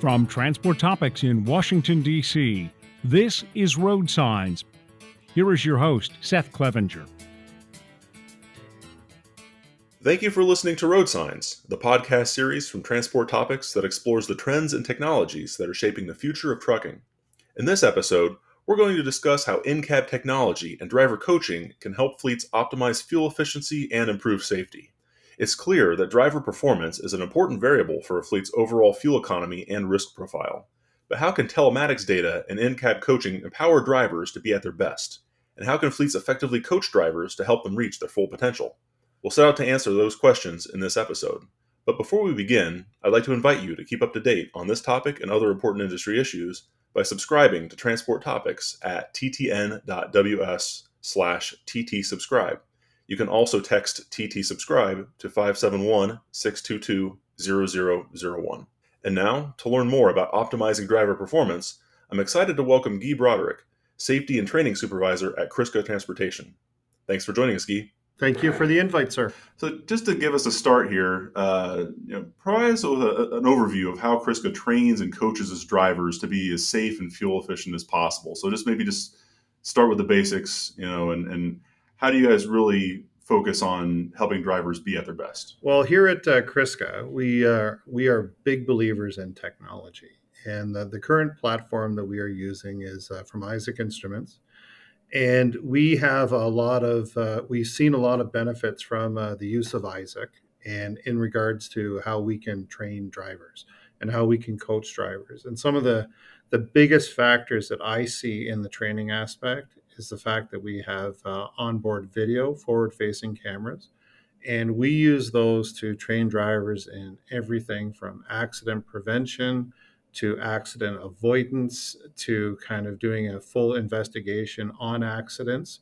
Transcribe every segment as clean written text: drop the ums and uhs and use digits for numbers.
From Transport Topics in Washington, D.C., this is RoadSigns. Here is your host, Seth Clevenger. Thank you for listening to RoadSigns, the podcast series from Transport Topics that explores the trends and technologies that are shaping the future of trucking. In this episode, we're going to discuss how in-cab technology and driver coaching can help fleets optimize fuel efficiency and improve safety. It's clear that driver performance is an important variable for a fleet's overall fuel economy and risk profile. But how can telematics data and in-cab coaching empower drivers to be at their best? And how can fleets effectively coach drivers to help them reach their full potential? We'll set out to answer those questions in this episode. But before we begin, I'd like to invite you to keep up to date on this topic and other important industry issues by subscribing to Transport Topics at ttn.ws/ttsubscribe. You can also text TT-SUBSCRIBE to 571-622-0001. And now, to learn more about optimizing driver performance, I'm excited to welcome Guy Broderick, Safety and Training Supervisor at Kriska Transportation. Thanks for joining us, Guy. Thank you for the invite, sir. So just to give us a start here, provide us with an overview of how Kriska trains and coaches its drivers to be as safe and fuel efficient as possible. So just start with the basics, and how do you guys really focus on helping drivers be at their best? Well, here at Kriska, we are big believers in technology. And the current platform that we are using is from Isaac Instruments. And we have we've seen a lot of benefits from the use of Isaac and in regards to how we can train drivers and how we can coach drivers. And some of the biggest factors that I see in the training aspect is the fact that we have onboard video, forward-facing cameras, and we use those to train drivers in everything from accident prevention to accident avoidance, to kind of doing a full investigation on accidents.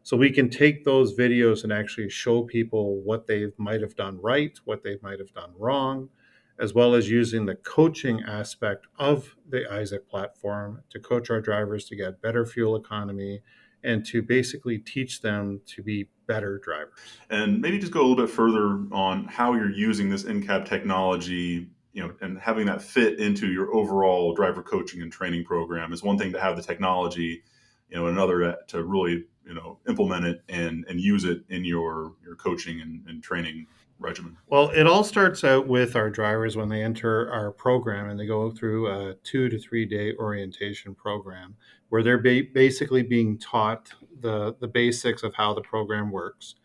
So we can take those videos and actually show people what they might have done right, what they might have done wrong, as well as using the coaching aspect of the Isaac platform to coach our drivers to get better fuel economy and to basically teach them to be better drivers. And maybe just go a little bit further on how you're using this in-cab technology, and having that fit into your overall driver coaching and training program. Is one thing to have the technology, another to really, implement it and use it in your coaching and training regimen. Well, it all starts out with our drivers when they enter our program and they go through a 2 to 3 day orientation program where they're basically being taught the basics of how the program works.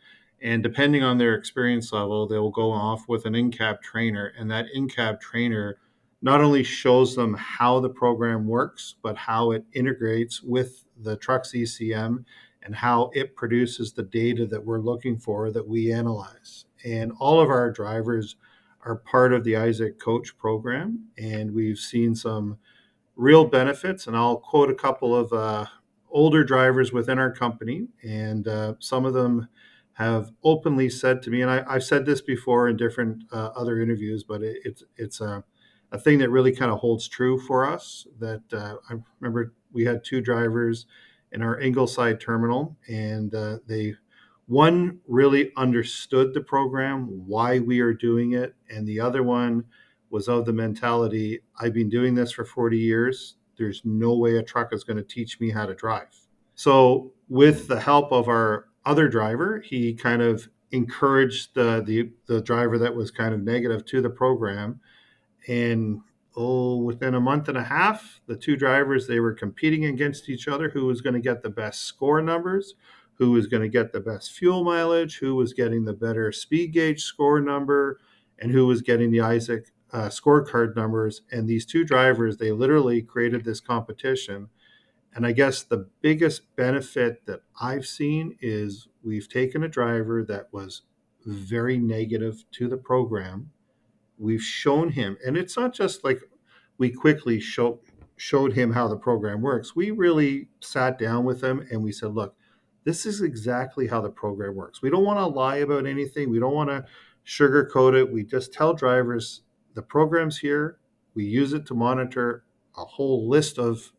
And depending on their experience level, they'll go off with an in-cab trainer. And that in-cab trainer not only shows them how the program works, but how it integrates with the truck's ECM and how it produces the data that we're looking for that we analyze. And all of our drivers are part of the Isaac Coach program. And we've seen some real benefits. And I'll quote a couple of older drivers within our company. And some of them have openly said to me, and I've said this before in different other interviews, but it's a thing that really kind of holds true for us, that I remember we had 2 drivers in our Ingleside terminal, and one really understood the program, why we are doing it, and the other one was of the mentality, I've been doing this for 40 years. There's no way a truck is going to teach me how to drive. So with the help of our other driver, he kind of encouraged the driver that was kind of negative to the program. And within a month and a half, the 2 drivers, they were competing against each other, who was going to get the best score numbers, who was going to get the best fuel mileage, who was getting the better speed gauge score number, and who was getting the Isaac scorecard numbers. And these 2 drivers, they literally created this competition. And I guess the biggest benefit that I've seen is we've taken a driver that was very negative to the program. We've shown him, and it's not just like we quickly showed him how the program works. We really sat down with him and we said, look, this is exactly how the program works. We don't want to lie about anything. We don't want to sugarcoat it. We just tell drivers the program's here. We use it to monitor a whole list of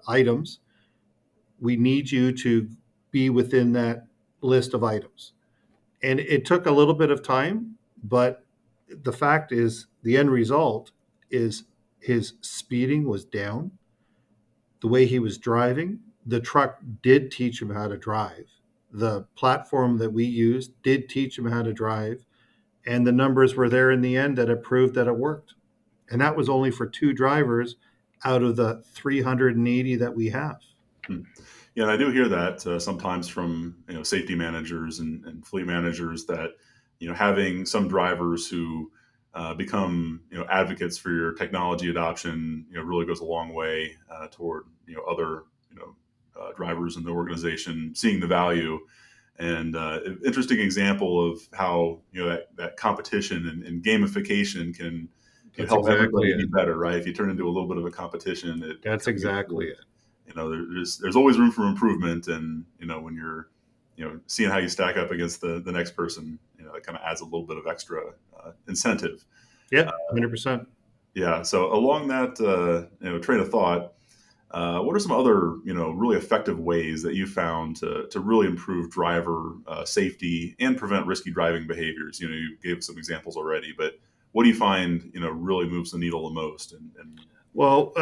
items. We need you to be within that list of items. And it took a little bit of time, but the fact is the end result is His speeding was down. The way he was driving, the truck did teach him how to drive. The platform that we used did teach him how to drive. And the numbers were there in the end that it proved that it worked. And that was only for 2 drivers out of the 380 that we have. Hmm. Yeah, and I do hear that sometimes from safety managers and fleet managers that having some drivers who become advocates for your technology adoption really goes a long way toward other drivers in the organization seeing the value. And an interesting example of how that competition and gamification can That's help exactly everybody be it. better, right? If you turn into a little bit of a competition, it That's kind of gets exactly it. there's always room for improvement, and when you're seeing how you stack up against the next person, it kind of adds a little bit of extra incentive. Yeah, 100%. Yeah. So along that train of thought, what are some other really effective ways that you found to really improve driver safety and prevent risky driving behaviors? You gave some examples already, but what do you find really moves the needle the most? And Well,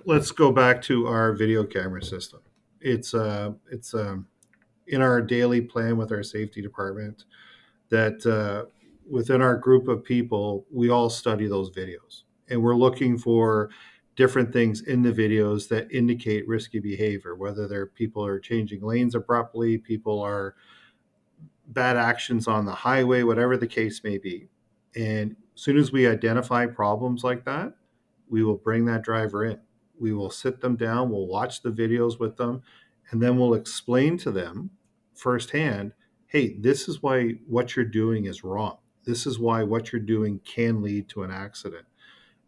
let's go back to our video camera system. It's in our daily plan with our safety department that within our group of people, we all study those videos, and we're looking for different things in the videos that indicate risky behavior, whether they're people are changing lanes abruptly, people are bad actions on the highway, whatever the case may be. And as soon as we identify problems like that, we will bring that driver in. We will sit them down, we'll watch the videos with them, and then we'll explain to them firsthand, hey, this is why what you're doing is wrong. This is why what you're doing can lead to an accident.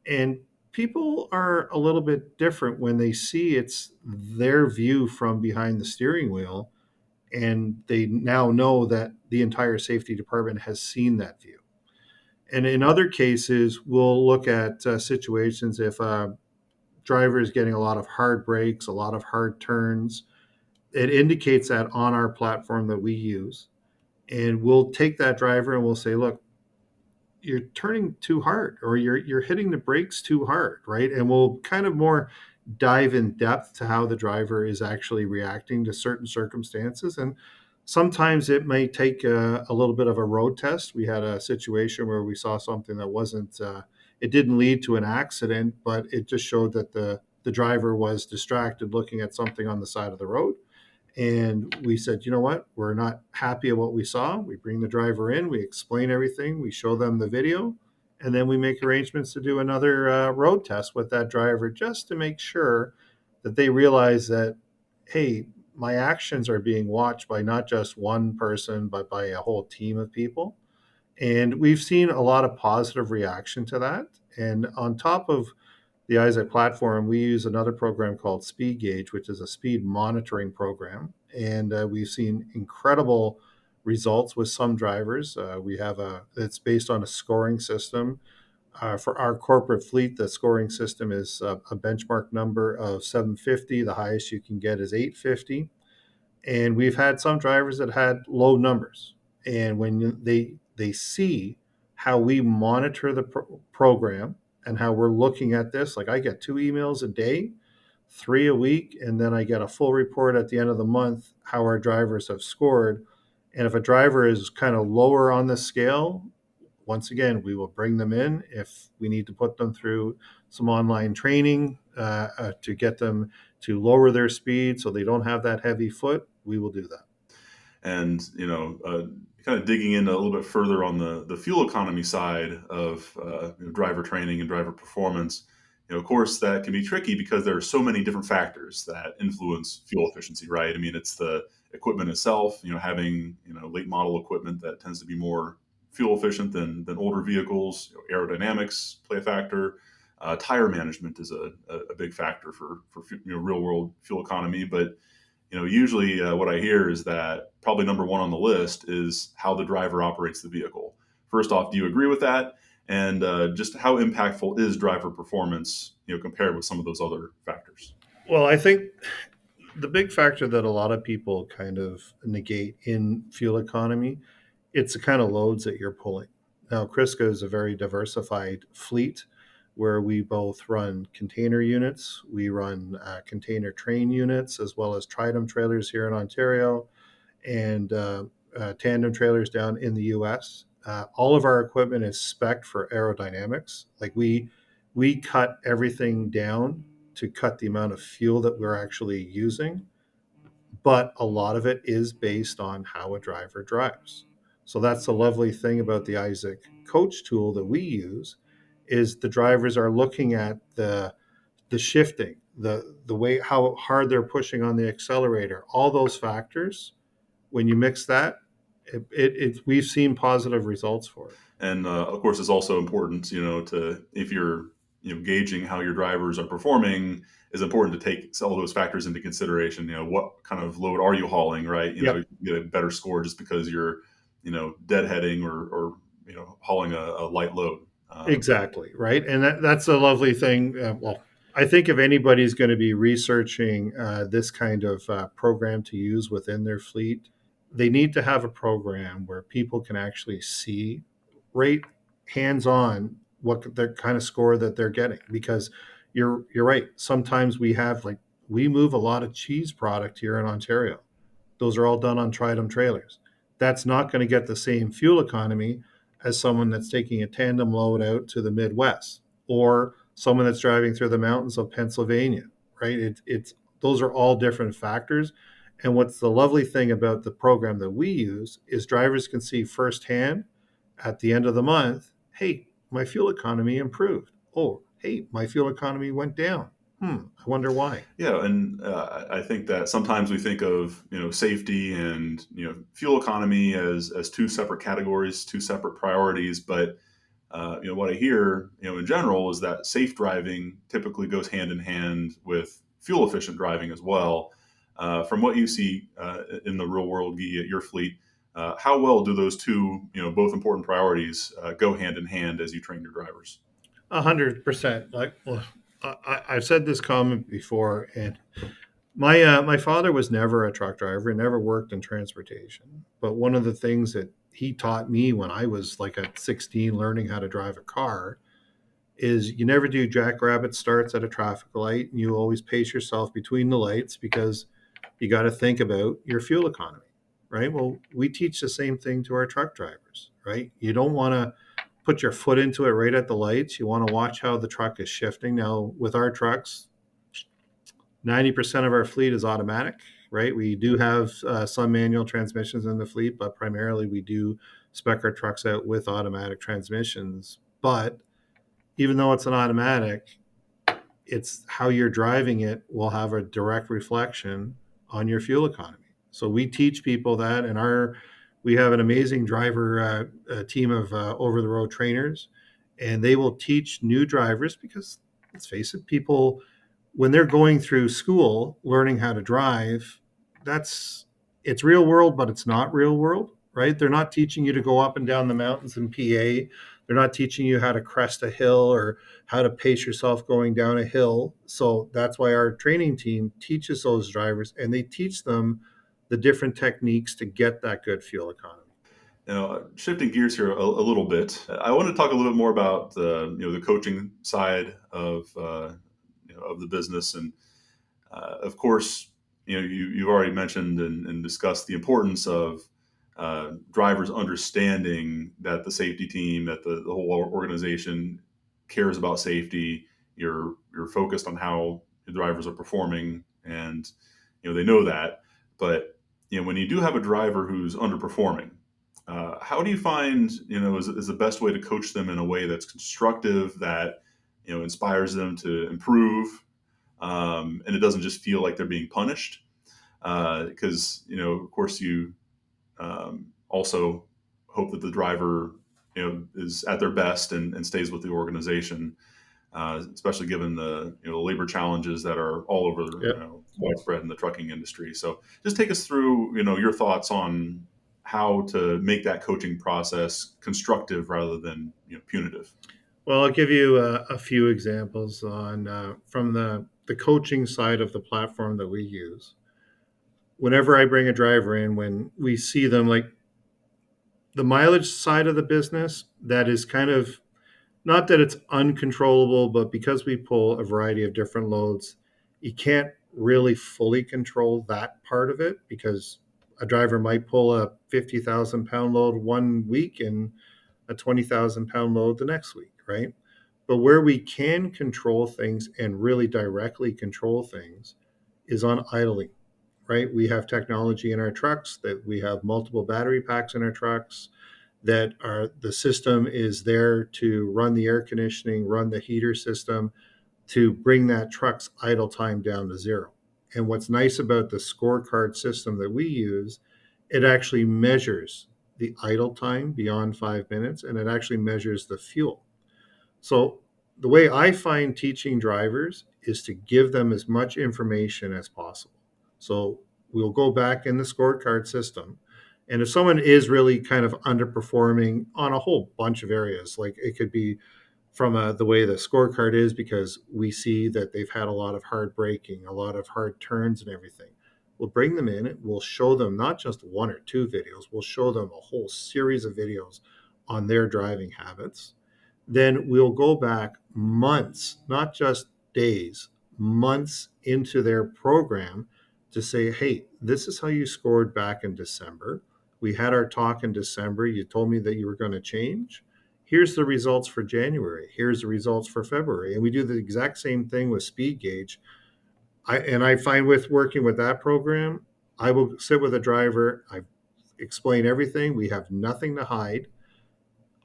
And people are a little bit different when they see it's their view from behind the steering wheel, and they now know that the entire safety department has seen that view. And in other cases, we'll look at situations if a driver is getting a lot of hard brakes, a lot of hard turns. It indicates that on our platform that we use. And we'll take that driver and we'll say, look, you're turning too hard, or you're hitting the brakes too hard, right? And we'll kind of more dive in depth to how the driver is actually reacting to certain circumstances. And sometimes it may take a little bit of a road test. We had a situation where we saw something that wasn't it didn't lead to an accident, but it just showed that the driver was distracted looking at something on the side of the road. And we said, you know what? We're not happy at what we saw. We bring the driver in, we explain everything, we show them the video, and then we make arrangements to do another road test with that driver just to make sure that they realize that, hey, my actions are being watched by not just one person, but by a whole team of people. And we've seen a lot of positive reaction to that. And on top of the Isaac platform, we use another program called Speed Gauge, which is a speed monitoring program. And we've seen incredible results with some drivers. We have it's based on a scoring system. For our corporate fleet, the scoring system is a benchmark number of 750. The highest you can get is 850. And we've had some drivers that had low numbers. And when they see how we monitor the program and how we're looking at this, like I get 2 emails a day, 3 a week, and then I get a full report at the end of the month how our drivers have scored. And if a driver is kind of lower on the scale, once again, we will bring them in. If we need to put them through some online training to get them to lower their speed so they don't have that heavy foot, we will do that. And kind of digging in a little bit further on the fuel economy side of driver training and driver performance, of course that can be tricky because there are so many different factors that influence fuel efficiency, right? I mean, it's the equipment itself, having late model equipment that tends to be more fuel efficient than older vehicles. Aerodynamics play a factor. Tire management is a big factor for real world fuel economy, but usually what I hear is that probably number one on the list is how the driver operates the vehicle. First off, do you agree with that? And just how impactful is driver performance, compared with some of those other factors? Well, I think the big factor that a lot of people kind of negate in fuel economy, it's the kind of loads that you're pulling. Now, Kriska is a very diversified fleet where we both run container units, we run container train units, as well as Tridem trailers here in Ontario, and tandem trailers down in the US. All of our equipment is spec'd for aerodynamics. Like we cut everything down to cut the amount of fuel that we're actually using, but a lot of it is based on how a driver drives. So that's the lovely thing about the Isaac coach tool that we use, is the drivers are looking at the shifting, the way how hard they're pushing on the accelerator, all those factors. When you mix that, we've seen positive results for it. And of course, it's also important, to if you're gauging how your drivers are performing, is important to take all those factors into consideration. What kind of load are you hauling, right? Yep. You get a better score just because you're deadheading or hauling a light load. Exactly, right. And that's a lovely thing. Well, I think if anybody's going to be researching this kind of program to use within their fleet, they need to have a program where people can actually see right hands on what the kind of score that they're getting. Because you're right. Sometimes we move a lot of cheese product here in Ontario. Those are all done on Tridem trailers. That's not going to get the same fuel economy as someone that's taking a tandem load out to the Midwest, or someone that's driving through the mountains of Pennsylvania, right? It's those are all different factors. And what's the lovely thing about the program that we use is drivers can see firsthand at the end of the month, hey, my fuel economy improved. Oh, hey, my fuel economy went down. I wonder why. Yeah, and I think that sometimes we think of safety and fuel economy as two separate categories, two separate priorities. But what I hear in general is that safe driving typically goes hand in hand with fuel efficient driving as well. From what you see in the real world, Guy, at your fleet, how well do those two both important priorities go hand in hand as you train your drivers? 100%. Like, well, I've said this comment before, and my father was never a truck driver, and never worked in transportation. But one of the things that he taught me when I was like at 16, learning how to drive a car, is you never do jackrabbit starts at a traffic light, and you always pace yourself between the lights, because you got to think about your fuel economy, right? Well, we teach the same thing to our truck drivers, right? You don't want to put your foot into it right at the lights. You want to watch how the truck is shifting. Now, with our trucks, 90% of our fleet is automatic, right? We do have some manual transmissions in the fleet, but primarily we do spec our trucks out with automatic transmissions. But even though it's an automatic, it's how you're driving it will have a direct reflection on your fuel economy. So we teach people that, and we have an amazing driver team of over the road trainers, and they will teach new drivers, because let's face it, people, when they're going through school learning how to drive, it's real world, but it's not real world, right? They're not teaching you to go up and down the mountains in PA. They're not teaching you how to crest a hill or how to pace yourself going down a hill. So that's why our training team teaches those drivers, and they teach them the different techniques to get that good fuel economy. Shifting gears here a little bit, I want to talk a little bit more about the coaching side of the business, and of course, you've already mentioned and discussed the importance of drivers understanding that the safety team, that the whole organization cares about safety. You're focused on how the drivers are performing, and they know that. But when you do have a driver who's underperforming, how do you find is the best way to coach them in a way that's constructive, that inspires them to improve, and it doesn't just feel like they're being punished? Because of course, you also hope that the driver is at their best and stays with the organization, especially given the labor challenges that are all over Yep. widespread in the trucking industry. So just take us through your thoughts on how to make that coaching process constructive rather than punitive. Well, I'll give you a few examples on from the coaching side of the platform that we use. Whenever I bring a driver in, when we see them, like the mileage side of the business, that is kind of Not that it's uncontrollable, but because we pull a variety of different loads, you can't really fully control that part of it, because a driver might pull a 50,000 pound load one week and a 20,000 pound load the next week, right? But where we can control things and really directly control things is on idling, right? We have technology in our trucks, that we have multiple battery packs in our trucks, that are the system is there to run the air conditioning, run the heater system, to bring that truck's idle time down to zero. And what's nice about the scorecard system that we use, it actually measures the idle time beyond 5 minutes, and it actually measures the fuel. So the way I find teaching drivers is to give them as much information as possible. So we'll go back in the scorecard system. And if someone is really kind of underperforming on a whole bunch of areas, like it could be from the way the scorecard is, because we see that they've had a lot of hard braking, a lot of hard turns and everything. We'll bring them in, we'll show them not just one or two videos, we'll show them a whole series of videos on their driving habits. Then we'll go back months, not just days, months into their program to say, hey, this is how you scored back in December. We had our talk in December. You told me that you were going to change. Here's the results for January. Here's the results for February. And we do the exact same thing with speed gauge. I find with working with that program, I will sit with a driver. I explain everything. We have nothing to hide.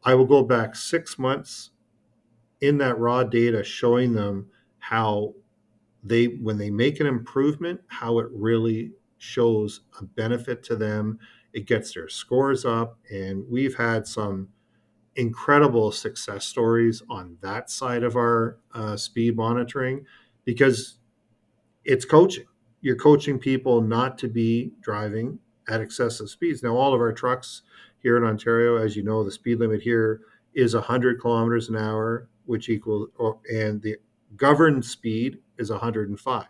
I will go back 6 months in that raw data, showing them how when they make an improvement, how it really shows a benefit to them. It gets their scores up. And we've had some incredible success stories on that side of our speed monitoring, because it's coaching. You're coaching people not to be driving at excessive speeds. Now, all of our trucks here in Ontario, as you know, the speed limit here is 100 kilometers an hour, which equals, and the governed speed is 105.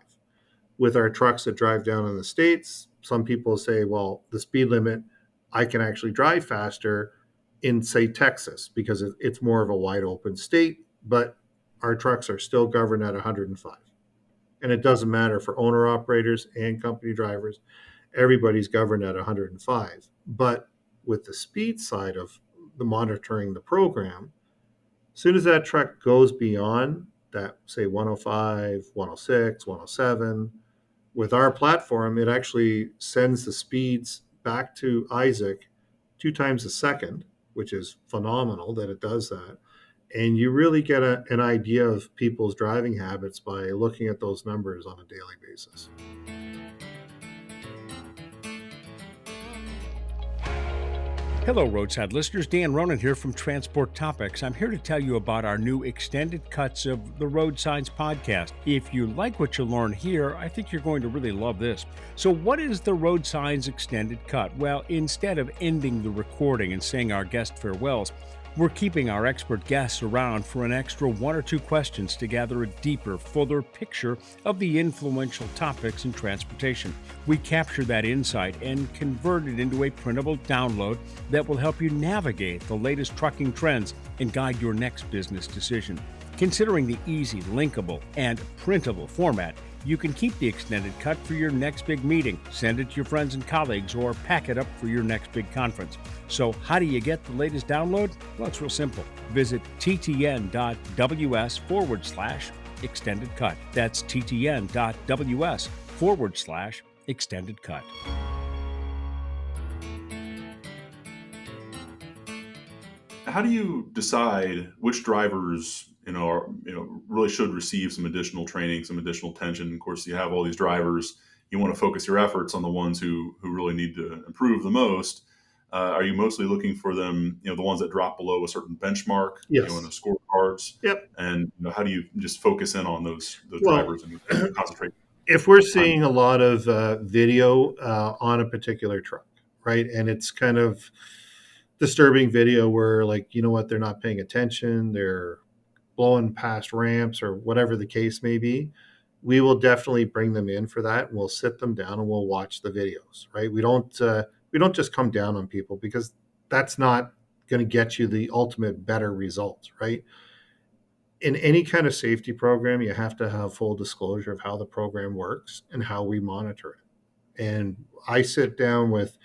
With our trucks that drive down in the States, some people say, well, the speed limit, I can actually drive faster in, say, Texas, because it's more of a wide open state, but our trucks are still governed at 105. And it doesn't matter for owner operators and company drivers. Everybody's governed at 105. But with the speed side of the monitoring the program, as soon as that truck goes beyond that, say 105, 106, 107, with our platform, it actually sends the speeds back to Isaac 2 times a second, which is phenomenal that it does that. And you really get an idea of people's driving habits by looking at those numbers on a daily basis. Hello, Roadside listeners. Dan Ronan here from Transport Topics. I'm here to tell you about our new extended cuts of the RoadSigns podcast. If you like what you learn here, I think you're going to really love this. So what is the RoadSigns extended cut? Well, instead of ending the recording and saying our guest farewells, we're keeping our expert guests around for an extra 1 or 2 questions to gather a deeper, fuller picture of the influential topics in transportation. We capture that insight and convert it into a printable download that will help you navigate the latest trucking trends and guide your next business decision. Considering the easy, linkable, and printable format, you can keep the extended cut for your next big meeting, send it to your friends and colleagues, or pack it up for your next big conference. So how do you get the latest download? Well, it's real simple. Visit ttn.ws/extended cut. That's ttn.ws/extended cut. How do you decide which drivers really should receive some additional training, some additional attention? Of course, you have all these drivers. You want to focus your efforts on the ones who really need to improve the most. Are you mostly looking for them, the ones that drop below a certain benchmark, Yes. in the scorecards? Yep. And how do you just focus in on those Well, drivers and concentrate? If we're seeing a lot of video on a particular truck, right, and it's kind of disturbing video where, like, you know what, they're not paying attention, they're blowing past ramps or whatever the case may be, we will definitely bring them in for that, and we'll sit them down and we'll watch the videos, right? We don't just come down on people, because that's not going to get you the ultimate better results, right? In any kind of safety program, you have to have full disclosure of how the program works and how we monitor it. And I sit down with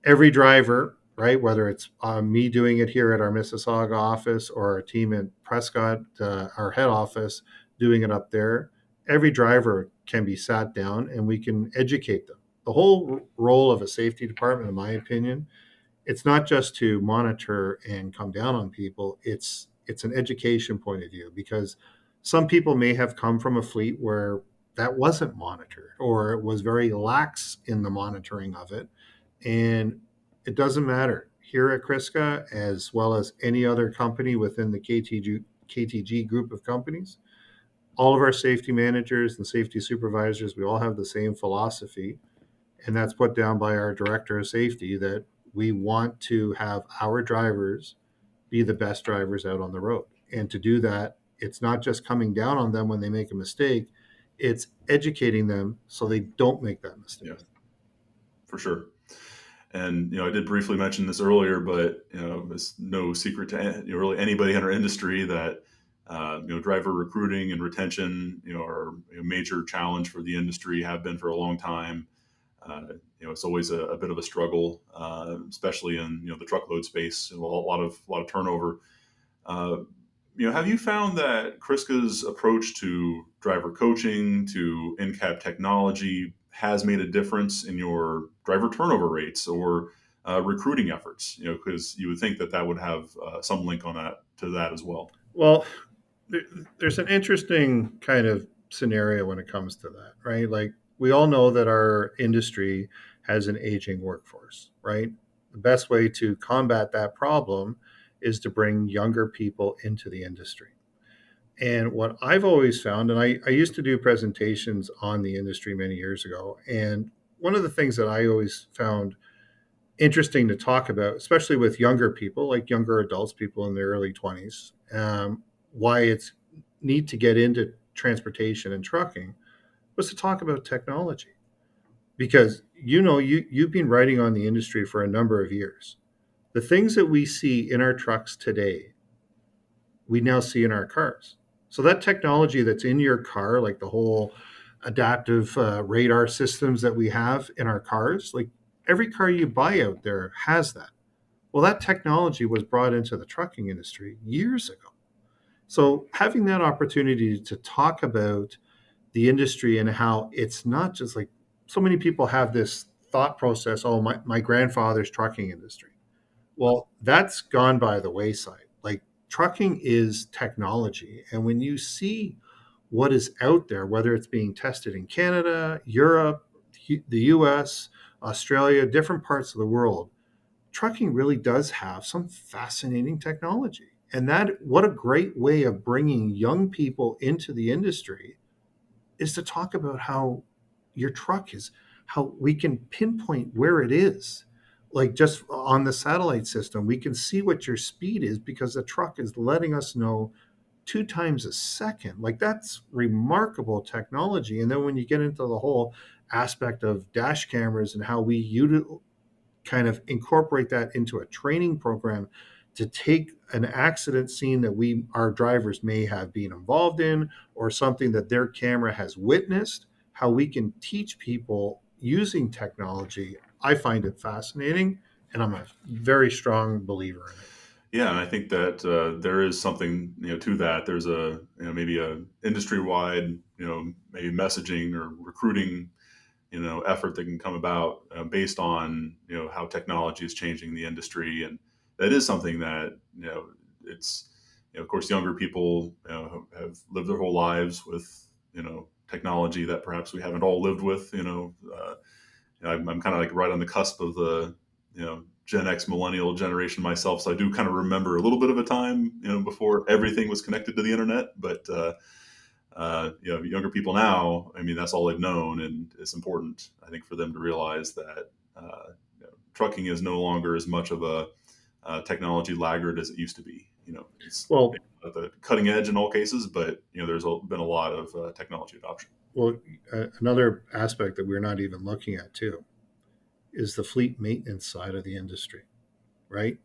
every driver, right? Whether it's me doing it here at our Mississauga office or our team in Prescott, our head office, doing it up there. Every driver can be sat down and we can educate them. The whole role of a safety department, in my opinion, it's not just to monitor and come down on people. It's an education point of view, because some people may have come from a fleet where that wasn't monitored or it was very lax in the monitoring of it. And it doesn't matter here at Kriska, as well as any other company within the KTG group of companies. All of our safety managers and safety supervisors, we all have the same philosophy, and that's put down by our director of safety, that we want to have our drivers be the best drivers out on the road. And to do that, it's not just coming down on them when they make a mistake, it's educating them so they don't make that mistake. Yeah, for sure. And I did briefly mention this earlier, but it's no secret to really anybody in our industry that driver recruiting and retention are a major challenge for the industry, have been for a long time. It's always a bit of a struggle, especially in the truckload space. A lot of turnover. Have you found that Kriska's approach to driver coaching, to in-cab technology, has made a difference in your driver turnover rates or recruiting efforts? Because you would think that would have some link on that to that as well. Well, there's an interesting kind of scenario when it comes to that, right? Like, we all know that our industry has an aging workforce, right? The best way to combat that problem is to bring younger people into the industry. And what I've always found, and I used to do presentations on the industry many years ago, and one of the things that I always found interesting to talk about, especially with younger people, like younger adults, people in their early 20s, why it's neat to get into transportation and trucking, was to talk about technology. Because you've been writing on the industry for a number of years. The things that we see in our trucks today, we now see in our cars. So that technology that's in your car, like the whole adaptive radar systems that we have in our cars, like every car you buy out there has that. Well, that technology was brought into the trucking industry years ago. So having that opportunity to talk about the industry and how it's not just like, so many people have this thought process, oh, my grandfather's trucking industry. Well, that's gone by the wayside. Like, trucking is technology. And when you see what is out there, whether it's being tested in Canada, Europe, the US, Australia, different parts of the world, trucking really does have some fascinating technology. And that, what a great way of bringing young people into the industry is to talk about how your truck is, how we can pinpoint where it is. Like, just on the satellite system, we can see what your speed is because the truck is letting us know 2 times a second. Like, that's remarkable technology. And then when you get into the whole aspect of dash cameras and how we kind of incorporate that into a training program to take an accident scene that our drivers may have been involved in, or something that their camera has witnessed, how we can teach people using technology. I find it fascinating, and I'm a very strong believer in it. Yeah, and I think that there is something to that. There's a maybe a industry wide maybe messaging or recruiting effort that can come about based on how technology is changing the industry, and that is something that it's of course younger people have lived their whole lives with technology that perhaps we haven't all lived with. I'm kind of like right on the cusp of the Gen X millennial generation myself, so I do kind of remember a little bit of a time before everything was connected to the internet, but younger people now, I mean, that's all they've known, and it's important, I think, for them to realize that trucking is no longer as much of a technology laggard as it used to be. It's at the cutting edge in all cases, but there's been a lot of technology adoption. Well, another aspect that we're not even looking at too is the fleet maintenance side of the industry, right?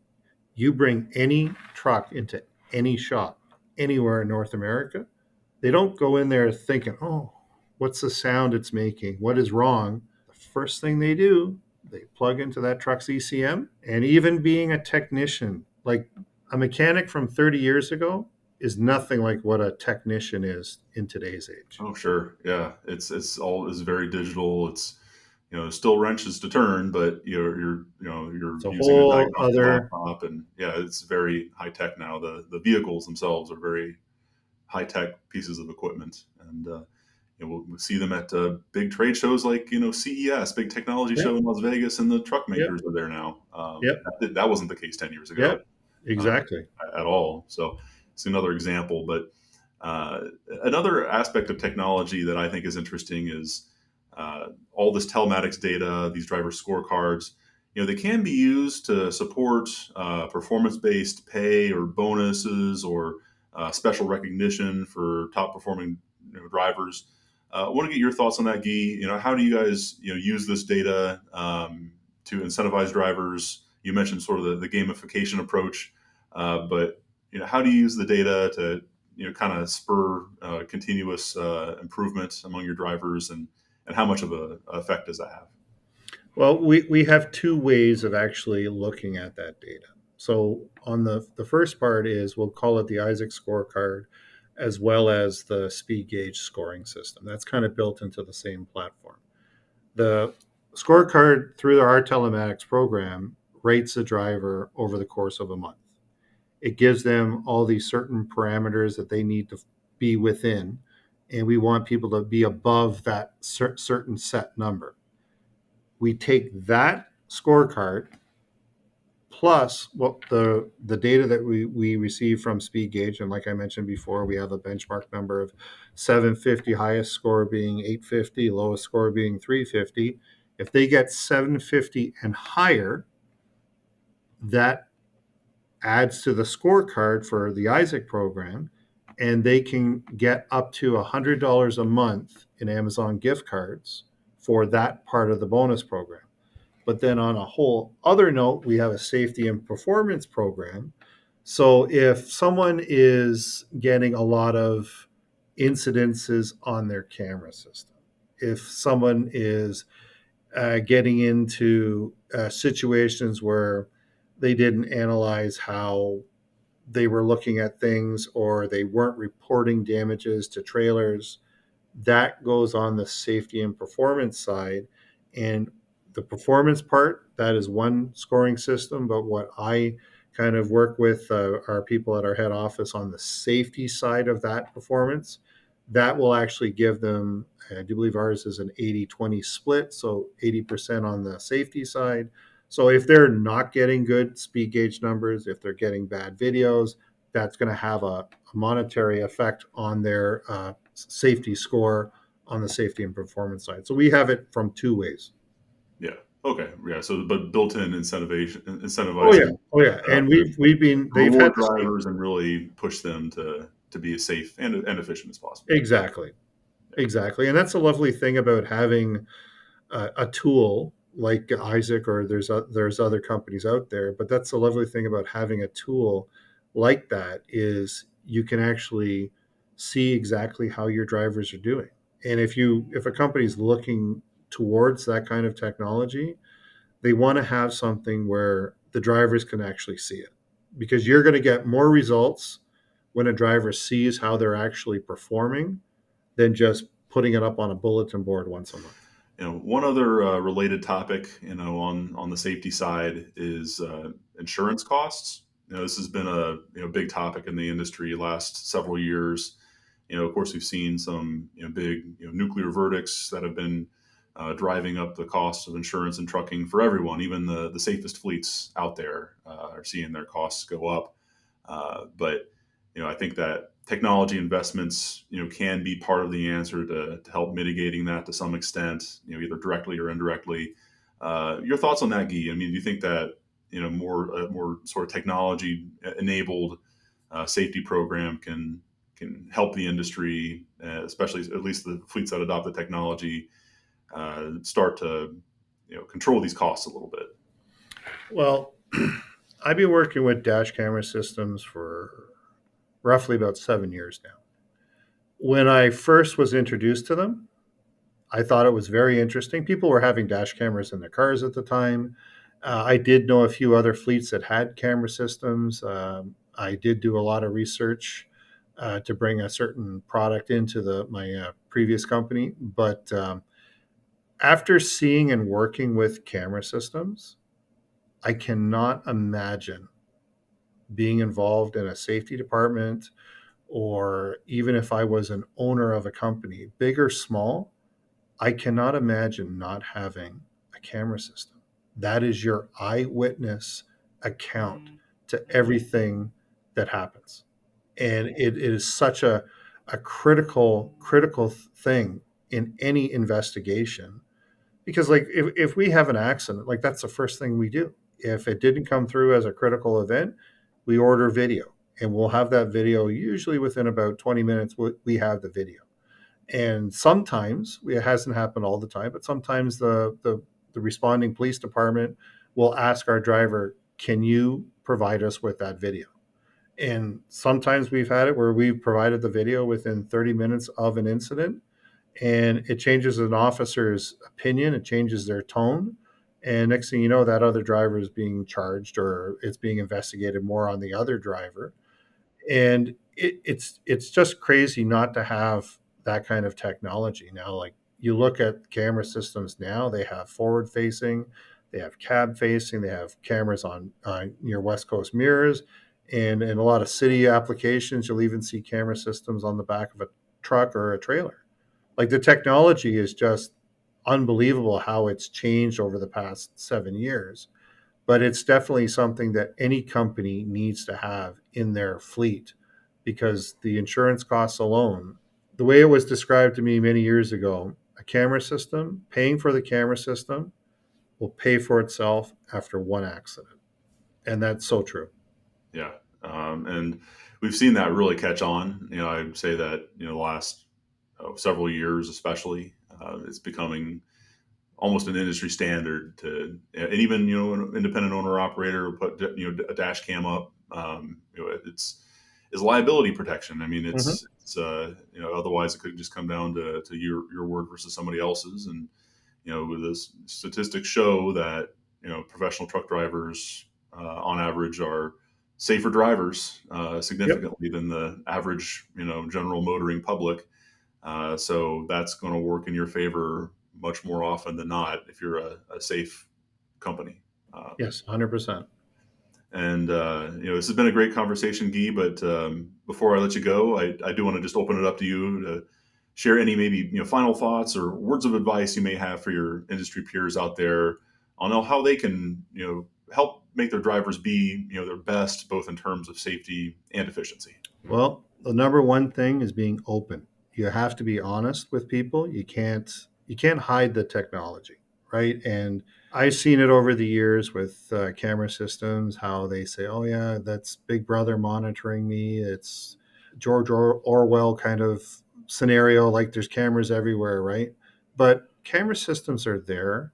You bring any truck into any shop, anywhere in North America, they don't go in there thinking, oh, what's the sound it's making? What is wrong? The first thing they do, they plug into that truck's ECM. And even being a technician, like a mechanic from 30 years ago, is nothing like what a technician is in today's age. Oh, sure. Yeah. It's very digital. It's, still wrenches to turn, but you're It's a using a whole diagnostic other, laptop, and yeah, it's very high tech now. The vehicles themselves are very high tech pieces of equipment, and we'll see them at big trade shows like CES, big technology yep, show in Las Vegas, and the truck yep, makers are there now. yep, That wasn't the case 10 years ago yep, uh, exactly. at all. So it's another example. But uh, another aspect of technology that I think is interesting is all this telematics data, these driver scorecards. They can be used to support performance-based pay or bonuses or special recognition for top performing drivers. I want to get your thoughts on that, Guy. How do you guys use this data to incentivize drivers? You mentioned sort of the gamification approach, but how do you use the data to kind of spur continuous improvement among your drivers, and how much of a effect does that have? Well, we have two ways of actually looking at that data. So on the first part is we'll call it the Isaac scorecard as well as the speed gauge scoring system. That's kind of built into the same platform. The scorecard through our telematics program rates the driver over the course of a month. It gives them all these certain parameters that they need to be within, and we want people to be above that certain set number. We take that scorecard plus what the data that we receive from speed gauge, and like I mentioned before, we have a benchmark number of 750, highest score being 850, lowest score being 350. If they get 750 and higher, that adds to the scorecard for the Isaac program, and they can get up to $100 a month in Amazon gift cards for that part of the bonus program. But then on a whole other note, we have a safety and performance program. So if someone is getting a lot of incidences on their camera system, if someone is getting into situations where they didn't analyze how they were looking at things or they weren't reporting damages to trailers, that goes on the safety and performance side. And the performance part, that is one scoring system. But what I kind of work with our people at our head office on the safety side of that performance, that will actually give them, I do believe ours is an 80-20 split. So 80% on the safety side. So if they're not getting good speed gauge numbers, if they're getting bad videos, that's going to have a monetary effect on their safety score on the safety and performance side. So we have it from two ways. Yeah. Okay. Yeah. So, but built-in Oh yeah, incentivizing oh yeah, and to we've been they've had reward the same. drivers and really push them to be as safe and efficient as possible. Exactly, exactly, and that's a lovely thing about having a tool like Isaac, or there's other companies out there, but that's the lovely thing about having a tool like that is you can actually see exactly how your drivers are doing. And if a company's looking towards that kind of technology, they want to have something where the drivers can actually see it, because you're going to get more results when a driver sees how they're actually performing than just putting it up on a bulletin board once a month. One other related topic, on the safety side is insurance costs. This has been a big topic in the industry last several years. Of course, we've seen some big nuclear verdicts that have been driving up the cost of insurance and trucking for everyone. Even the safest fleets out there are seeing their costs go up. But I think that technology investments can be part of the answer to help mitigating that to some extent, either directly or indirectly. Your thoughts on that, Guy? I mean, do you think that more sort of technology enabled safety program can help the industry, especially at least the fleets that adopt the technology, start to control these costs a little bit? Well, I've been working with dash camera systems for roughly about 7 years now. When I first was introduced to them, I thought it was very interesting. People were having dash cameras in their cars at the time. I did know a few other fleets that had camera systems. I did do a lot of research to bring a certain product into my previous company. But after seeing and working with camera systems, I cannot imagine being involved in a safety department, or even if I was an owner of a company, big or small, I cannot imagine not having a camera system. That is your eyewitness account to everything that happens. And it is such a critical thing in any investigation, because like if we have an accident, like that's the first thing we do. If it didn't come through as a critical event, we order video, and we'll have that video usually within about 20 minutes. We have the video. And sometimes, it hasn't happened all the time, but sometimes the responding police department will ask our driver, can you provide us with that video? And sometimes we've had it where we've provided the video within 30 minutes of an incident, and it changes an officer's opinion, it changes their tone. And next thing you know, that other driver is being charged, or it's being investigated more on the other driver. And it's just crazy not to have that kind of technology now. Like, you look at camera systems now, they have forward facing, they have cab facing, they have cameras on your West Coast mirrors, and in a lot of city applications, you'll even see camera systems on the back of a truck or a trailer. Like, the technology is just unbelievable how it's changed over the past 7 years. But it's definitely something that any company needs to have in their fleet, because the insurance costs alone, the way it was described to me many years ago, a camera system, paying for the camera system will pay for itself after one accident. And that's so true. Yeah. And we've seen that really catch on. I'd say that, the last several years, especially, it's becoming almost an industry standard and even, an independent owner operator will put, a dash cam up. It's liability protection. I mean, Mm-hmm. otherwise it could just come down to your word versus somebody else's. And, the statistics show that, professional truck drivers, on average, are safer drivers, Yep. significantly than the average, general motoring public. So that's going to work in your favor much more often than not if you're a safe company. Yes, 100%. And this has been a great conversation, Guy. But before I let you go, I do want to just open it up to you to share any maybe final thoughts or words of advice you may have for your industry peers out there on how they can help make their drivers be their best, both in terms of safety and efficiency. Well, the number one thing is being open. You have to be honest with people. You can't hide the technology, right? And I've seen it over the years with camera systems, how they say, "Oh yeah, that's Big Brother monitoring me." It's George Orwell kind of scenario, like there's cameras everywhere, right? But camera systems are there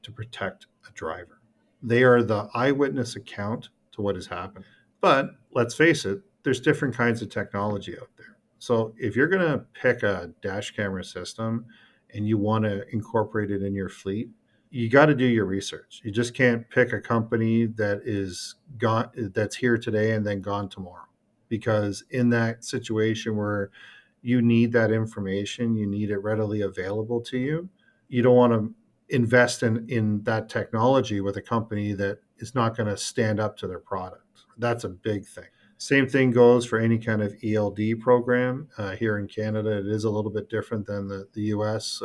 to protect a driver. They are the eyewitness account to what is happening. But let's face it, there's different kinds of technology out there. So if you're going to pick a dash camera system and you want to incorporate it in your fleet, you got to do your research. You just can't pick a company that is gone, that's here today and then gone tomorrow. Because in that situation where you need that information, you need it readily available to you, you don't want to invest in that technology with a company that is not going to stand up to their product. That's a big thing. Same thing goes for any kind of ELD program. Here in Canada, it is a little bit different than the US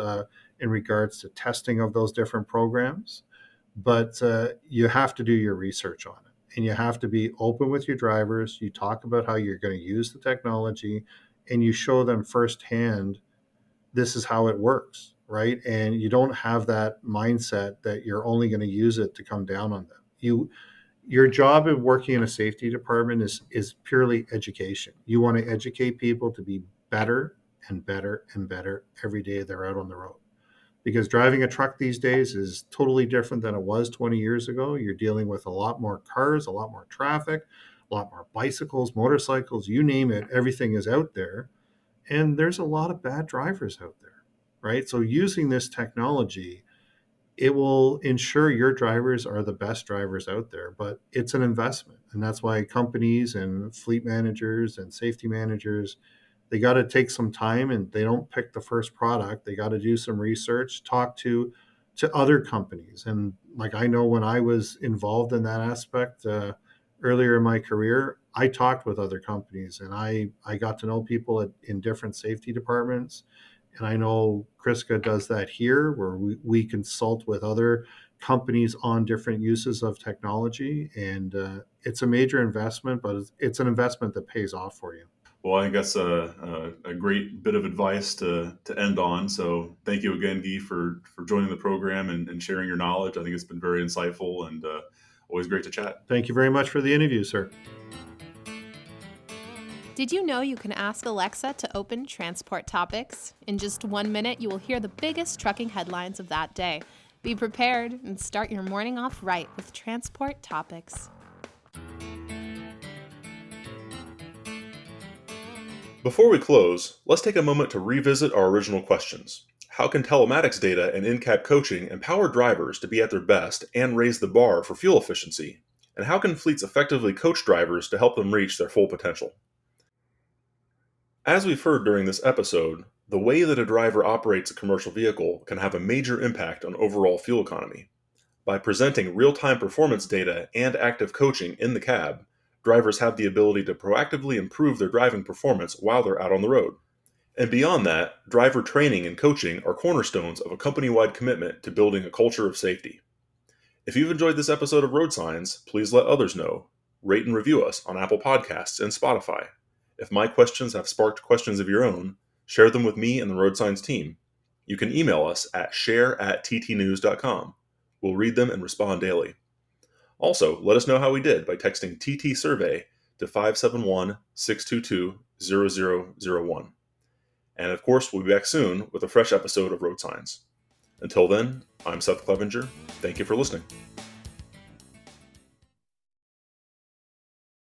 in regards to testing of those different programs. But you have to do your research on it, and you have to be open with your drivers. You talk about how you're going to use the technology, and you show them firsthand this is how it works, right? And you don't have that mindset that you're only going to use it to come down on them. Your job of working in a safety department is purely education. You want to educate people to be better and better and better every day they're out on the road. Because driving a truck these days is totally different than it was 20 years ago. You're dealing with a lot more cars, a lot more traffic, a lot more bicycles, motorcycles, you name it, everything is out there. And there's a lot of bad drivers out there, right? So using this technology, it will ensure your drivers are the best drivers out there, but it's an investment. And that's why companies and fleet managers and safety managers, they got to take some time, and they don't pick the first product. They got to do some research, talk to other companies. And like, I know when I was involved in that aspect earlier in my career, I talked with other companies, and I got to know people in different safety departments. And I know Kriska does that here, where we consult with other companies on different uses of technology. And it's a major investment, but it's an investment that pays off for you. Well, I think that's a great bit of advice to end on. So thank you again, Guy, for joining the program and sharing your knowledge. I think it's been very insightful and always great to chat. Thank you very much for the interview, sir. Did you know you can ask Alexa to open Transport Topics? In just 1 minute, you will hear the biggest trucking headlines of that day. Be prepared and start your morning off right with Transport Topics. Before we close, let's take a moment to revisit our original questions. How can telematics data and in-cab coaching empower drivers to be at their best and raise the bar for fuel efficiency? And how can fleets effectively coach drivers to help them reach their full potential? As we've heard during this episode, the way that a driver operates a commercial vehicle can have a major impact on overall fuel economy. By presenting real-time performance data and active coaching in the cab, drivers have the ability to proactively improve their driving performance while they're out on the road. And beyond that, driver training and coaching are cornerstones of a company-wide commitment to building a culture of safety. If you've enjoyed this episode of Road Signs, please let others know. Rate and review us on Apple Podcasts and Spotify. If my questions have sparked questions of your own, share them with me and the Road Signs team. You can email us at share@ttnews.com. We'll read them and respond daily. Also, let us know how we did by texting TT Survey to 571-622-0001. And of course, we'll be back soon with a fresh episode of Road Signs. Until then, I'm Seth Clevenger. Thank you for listening.